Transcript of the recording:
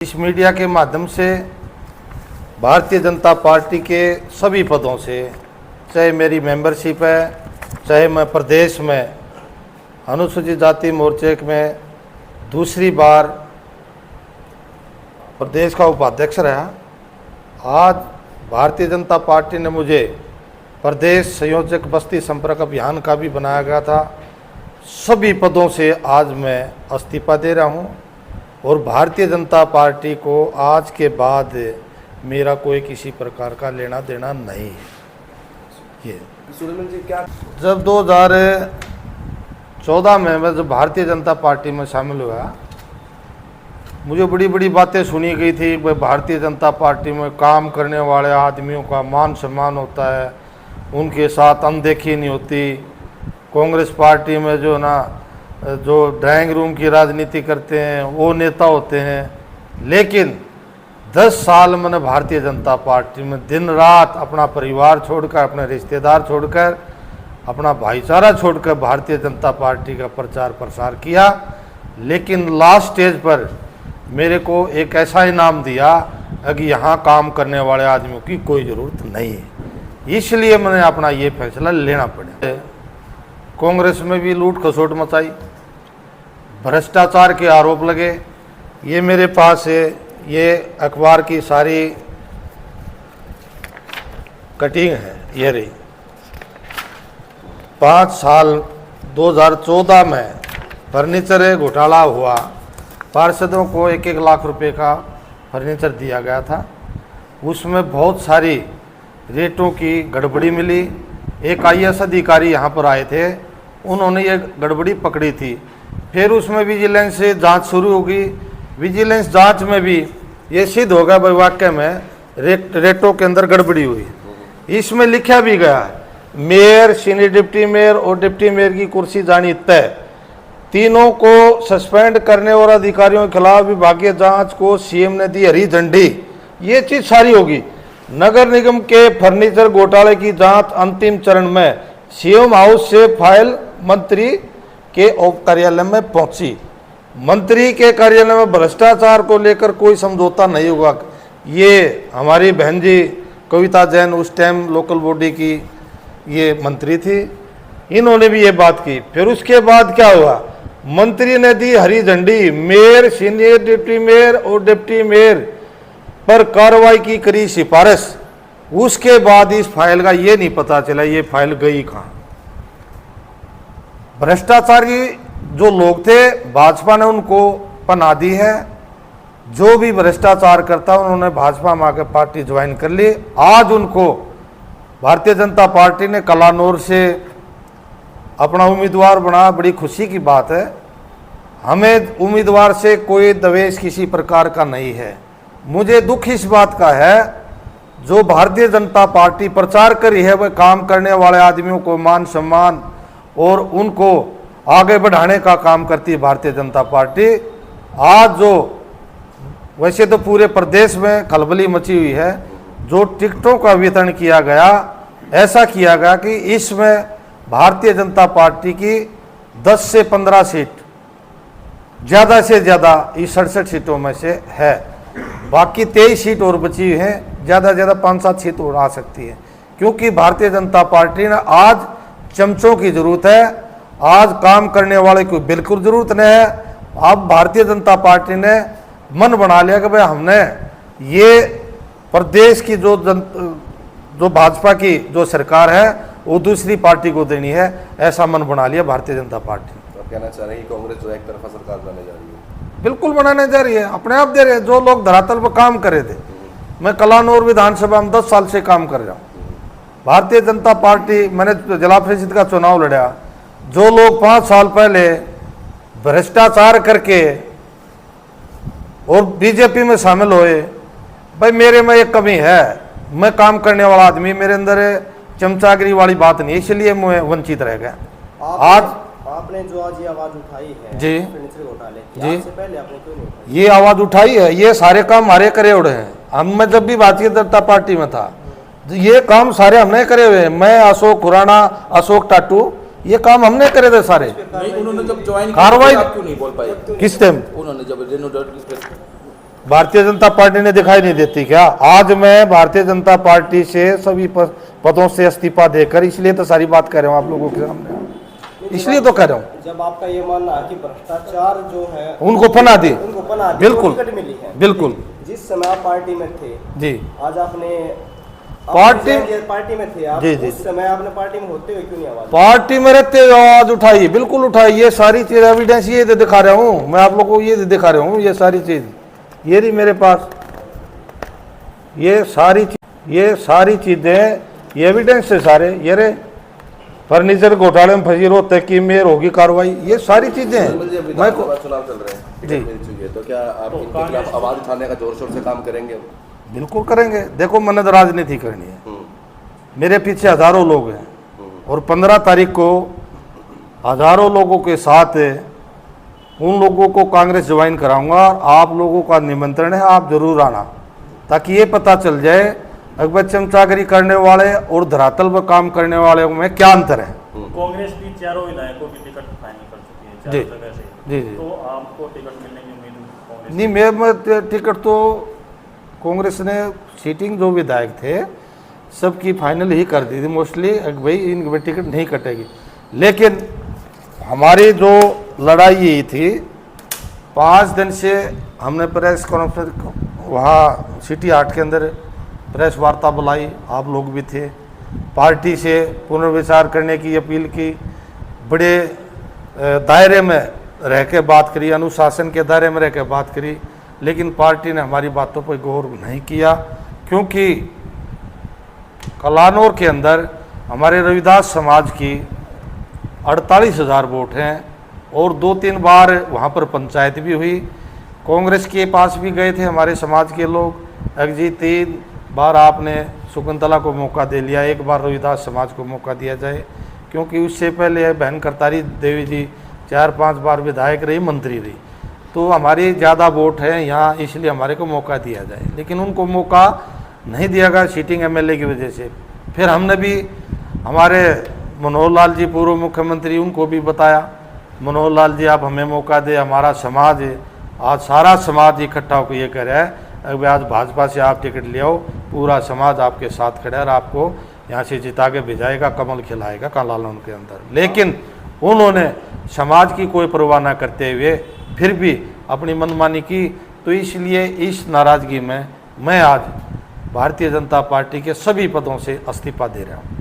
इस मीडिया के माध्यम से भारतीय जनता पार्टी के सभी पदों से, चाहे मेरी मेंबरशिप है, चाहे मैं प्रदेश में अनुसूचित जाति मोर्चे में दूसरी बार प्रदेश का उपाध्यक्ष रहा। आज भारतीय जनता पार्टी ने मुझे प्रदेश संयोजक बस्ती संपर्क अभियान का भी बनाया गया था। सभी पदों से आज मैं इस्तीफा दे रहा हूं और भारतीय जनता पार्टी को आज के बाद मेरा कोई किसी प्रकार का लेना देना नहीं है। ये सुरेंद्र जी, क्या जब 2014 में मैं जब भारतीय जनता पार्टी में शामिल हुआ, मुझे बड़ी बड़ी बातें सुनी गई थी। भाई भारतीय जनता पार्टी में काम करने वाले आदमियों का मान सम्मान होता है, उनके साथ अनदेखी नहीं होती। कांग्रेस पार्टी में जो ड्राइंग रूम की राजनीति करते हैं वो नेता होते हैं। लेकिन 10 साल मैंने भारतीय जनता पार्टी में दिन रात अपना परिवार छोड़कर, अपने रिश्तेदार छोड़कर, अपना भाईचारा छोड़कर भारतीय जनता पार्टी का प्रचार प्रसार किया। लेकिन लास्ट स्टेज पर मेरे को एक ऐसा इनाम दिया कि यहाँ काम करने वाले आदमियों की कोई ज़रूरत नहीं है, इसलिए मैंने अपना ये फैसला लेना पड़ा। कांग्रेस में भी लूट खसोट मचाई, भ्रष्टाचार के आरोप लगे। ये मेरे पास है, ये अखबार की सारी कटिंग है, ये रही। 5 साल 2014 में फर्नीचर घोटाला हुआ, पार्षदों को 1-1 लाख रुपए का फर्नीचर दिया गया था। उसमें बहुत सारी रेटों की गड़बड़ी मिली। एक IAS अधिकारी यहाँ पर आए थे, उन्होंने ये गड़बड़ी पकड़ी थी। फिर उसमें विजिलेंस से जांच शुरू होगी। विजिलेंस जांच में भी ये सिद्ध होगा भाई वाकई में रेटों के अंदर गड़बड़ी हुई। इसमें लिखा भी गया है, मेयर, सीनियर डिप्टी मेयर और डिप्टी मेयर की कुर्सी जानी तय। तीनों को सस्पेंड करने और अधिकारियों के खिलाफ विभागीय जांच को CM ने दी हरी झंडी। ये चीज सारी होगी। नगर निगम के फर्नीचर घोटाले की जांच अंतिम चरण में CM हाउस से फाइल मंत्री के कार्यालय में पहुंची। मंत्री के कार्यालय में भ्रष्टाचार को लेकर कोई समझौता नहीं हुआ। ये हमारी बहन जी कविता जैन उस टाइम लोकल बॉडी की ये मंत्री थी, इन्होंने भी ये बात की। फिर उसके बाद क्या हुआ, मंत्री ने दी हरी झंडी, मेयर, सीनियर डिप्टी मेयर और डिप्टी मेयर पर कार्रवाई की करी सिफारिश। उसके बाद इस फाइल का ये नहीं पता चला ये फाइल गई कहाँ। भ्रष्टाचारी जो लोग थे, भाजपा ने उनको पनाह दी है। जो भी भ्रष्टाचार करता उन्होंने भाजपा में आकर पार्टी ज्वाइन कर ली। आज उनको भारतीय जनता पार्टी ने कलानौर से अपना उम्मीदवार बना, बड़ी खुशी की बात है। हमें उम्मीदवार से कोई दवेश किसी प्रकार का नहीं है। मुझे दुख इस बात का है, जो भारतीय जनता पार्टी प्रचार करी है वह काम करने वाले आदमियों को मान सम्मान और उनको आगे बढ़ाने का काम करती है भारतीय जनता पार्टी। आज जो वैसे तो पूरे प्रदेश में खलबली मची हुई है, जो टिकटों का वितरण किया गया, ऐसा किया गया कि इसमें भारतीय जनता पार्टी की 10 से 15 सीट ज़्यादा से ज़्यादा इस 67 सीटों में से है। बाकी 23 सीट और बची हुई हैं, ज़्यादा से ज़्यादा 5-7 सीट और आ सकती है। क्योंकि भारतीय जनता पार्टी ने आज चमचों की ज़रूरत है, आज काम करने वाले की बिल्कुल ज़रूरत नहीं है। अब भारतीय जनता पार्टी ने मन बना लिया कि भाई हमने ये प्रदेश की जो भाजपा की जो सरकार है वो दूसरी पार्टी को देनी है, ऐसा मन बना लिया भारतीय जनता पार्टी। तो कहना चाह रहे हैं कि कांग्रेस जो एक तरफा सरकार बनाने जा रही है? बिल्कुल बनाने जा रही है, अपने आप दे रहे हैं। जो लोग धरातल पर काम करे थे, मैं कलानौर विधानसभा में 10 साल से काम कर रहा हूँ। भारतीय जनता पार्टी, मैंने जिला परिषद का चुनाव लड़ा। जो लोग 5 साल पहले भ्रष्टाचार करके और बीजेपी में शामिल हुए, भाई मेरे में एक कमी है, मैं काम करने वाला आदमी, मेरे अंदर चमचागिरी वाली बात नहीं, इसलिए मैं वंचित रह गया। आज आपने जो आज ये आवाज उठाई है जी फर्नीचर घोटाले की, जी, आपसे पहले आपने क्यों नहीं उठाई? ये आवाज उठाई है, ये सारे काम हमारे करे उड़े हैं। हम मैं जब भी भारतीय जनता पार्टी में था, ये काम सारे हमने करे हुए हैं। मैं, अशोक खुराना, अशोक टाटू, ये काम हमने करे थे सारे। नहीं, उन्होंने जब ज्वाइन कार्रवाई आप क्यों नहीं बोल पाए? किस टाइम? उन्होंने जब भारतीय जनता पार्टी ने दिखाई नहीं देती क्या? आज मैं भारतीय जनता पार्टी से सभी पदों से इस्तीफा देकर, इसलिए तो सारी बात कर रहा हूँ आप लोगों के सामने, इसलिए तो कर रहा हूँ। जब आपका ये मानना है कि भ्रष्टाचार जो है उनको पना दी, उनको पना दी, बिल्कुल, टिकट मिली है, बिल्कुल। जिस समय आप पार्टी में थे जी, आज आपने पार्टी में थे आप, जी, जी, उस समय आपने पार्टी में होते हुए क्यों नहीं आवाज? पार्टी में रहते हुए आवाज उठाई, बिल्कुल उठाई। ये सारी चीज एविडेंस ये दिखा रहा हूँ मैं आप लोगों को, ये दिखा रहा हूँ। ये सारी चीज ये रही मेरे पास, ये सारी चीजें, ये एविडेंस है सारे। ये रे फर्नीचर घोटाले में फंसी रोहतक की मेयर होगी कार्रवाई, ये सारी चीजें हैं। मैं को चुनाव चल रहे हैं, जी। टिकट मिल चुकी है, तो क्या आप इनके खिलाफ आवाज उठाने का जोर शोर से काम करेंगे? बिल्कुल करेंगे। देखो मैंने तो राजनीति करनी है, मेरे पीछे हजारों लोग हैं और 15 तारीख को हजारों लोगों के साथ उन लोगों को कांग्रेस ज्वाइन कराऊंगा और आप लोगों का निमंत्रण है, आप जरूर आना, ताकि ये पता चल जाए अकबर चमचागिरी करने वाले और धरातल पर काम करने वाले में क्या अंतर है। कांग्रेस भी चारों विधायकों की टिकट फाइनल कर चुकी है, जी, चारों जगह से। जी, जी। तो आपको टिकट मिलने की उम्मीद कांग्रेस नहीं, मैं टिकट तो कांग्रेस ने सीटिंग जो विधायक थे सबकी फाइनल ही कर दी थी मोस्टली, भाई इनकी टिकट नहीं कटेगी। लेकिन हमारी जो लड़ाई यही थी, 5 दिन से हमने प्रेस कॉन्फ्रेंस वहाँ सिटी हाट के अंदर प्रेस वार्ता बुलाई, आप लोग भी थे, पार्टी से पुनर्विचार करने की अपील की, बड़े दायरे में रह के बात करी, अनुशासन के दायरे में रह के बात करी, लेकिन पार्टी ने हमारी बातों पर गौर नहीं किया। क्योंकि कलानौर के अंदर हमारे रविदास समाज की 48,000 वोट हैं और 2-3 बार वहाँ पर पंचायत भी हुई। कांग्रेस के पास भी गए थे हमारे समाज के लोग, जी 3 बार आपने शकुंतला को मौका दे लिया, एक बार रविदास समाज को मौका दिया जाए। क्योंकि उससे पहले बहन करतारी देवी जी 4-5 बार विधायक रही, मंत्री रही, तो हमारी ज़्यादा वोट है यहाँ, इसलिए हमारे को मौका दिया जाए। लेकिन उनको मौका नहीं दिया गया सीटिंग एमएलए की वजह से। फिर हमने भी हमारे मनोहर लाल जी पूर्व मुख्यमंत्री, उनको भी बताया, मनोहर लाल जी आप हमें मौका दे, हमारा समाज है, आज सारा समाज इकट्ठा होकर ये कह रहा है अगर आज भाजपा से आप टिकट ले आओ, पूरा समाज आपके साथ खड़ा है और आपको यहाँ से जिता के भिजाएगा, कमल खिलाएगा कलानौर के अंदर। लेकिन उन्होंने समाज की कोई परवाह न करते हुए फिर भी अपनी मनमानी की। तो इसलिए इस नाराज़गी में मैं आज भारतीय जनता पार्टी के सभी पदों से इस्तीफा दे रहा हूँ।